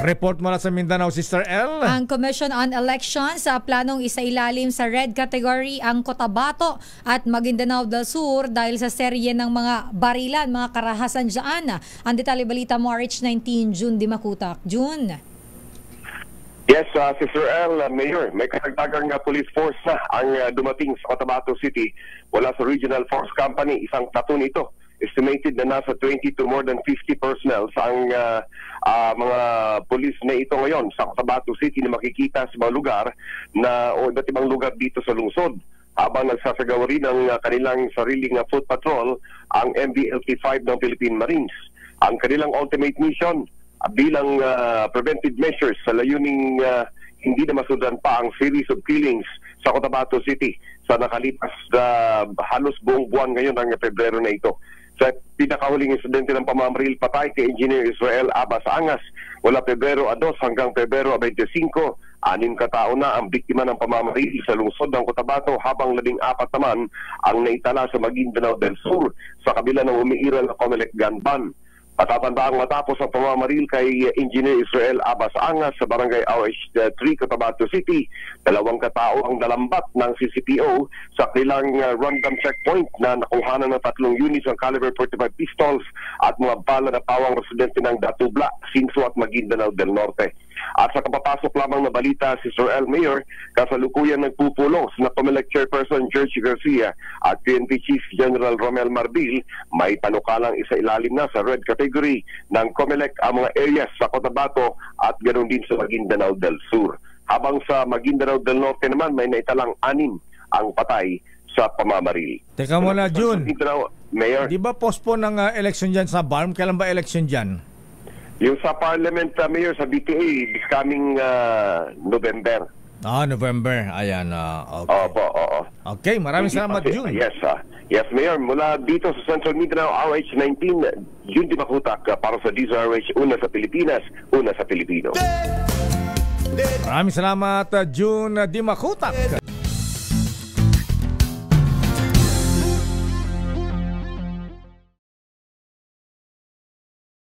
Report mula sa Mindanao, Sister L. Ang Commission on Elections sa planong isailalim sa red category ang Cotabato at Maguindanao del Sur dahil sa serye ng mga barilan, mga karahasan dyan. Ang detalye balita mo, RH19, June Dimakutak. June. Yes, Sister L, Mayor, may kasagdagang police force na ang dumating sa Cotabato City wala sa Regional Force Company. Isang platoon ito. Estimated na nasa 20 to more than 50 personnel sa mga police na ito ngayon sa Cotabato City na makikita sa mga lugar na o iba't ibang lugar dito sa lungsod. Habang nagsasagawa rin ng kanilang sariling foot patrol ang MVLT-5 ng Philippine Marines. Ang kanilang ultimate mission bilang preventive measures sa layuning hindi na masundan pa ang series of killings sa Cotabato City sa nakalipas halos buong buwan ngayon ng Pebrero na ito. Sa pinakahuling insidente ng pamamaril patay kay Engineer Israel Abbas Angas mula Pebrero 2 hanggang Pebrero 25, 6 katao na ang biktima ng pamamaril sa lungsod ng Cotabato habang 14 naman ang naitala sa Maguindanao del Sur sa kabila ng umiiral na COMELEC gun ban. Patatandaang matapos ang pamamaril kay Engineer Israel Abbas Angas sa Barangay RH3, Cotabato City, 2 katao ang nalambat ng CCPO sa kanilang random checkpoint na nakuhanan ng 3 units ng caliber 45 pistols at mga bala na pawang residente ng Datubla, Sinso at Maguindanao del Norte. At sa kapapasok lamang na balita, Sister L, Mayor, kasalukuyan nagpupulong na COMELEC Chairperson George Garcia at PNP Chief General Romel Marbil may panukalang isailalim na sa red category ng COMELEC ang mga areas sa Cotabato at ganoon din sa Maguindanao del Sur. Habang sa Maguindanao del Norte naman may naitalang 6 ang patay sa pamamaril. Teka muna, June. Mayor, Di ba postpone ng election dyan sa BARM? Kailan ba election dyan? yung sa Parliament, Mayor, sa BTA, this coming November. November. Ayan. Okay. Opo, oo. Okay, maraming salamat, June. Yes, yes, Mayor. Mula dito sa Central Mindanao, RH19, June Dimakutak para sa DZRH, una sa Pilipinas, una sa Pilipino. Maraming salamat, June Dimakutak.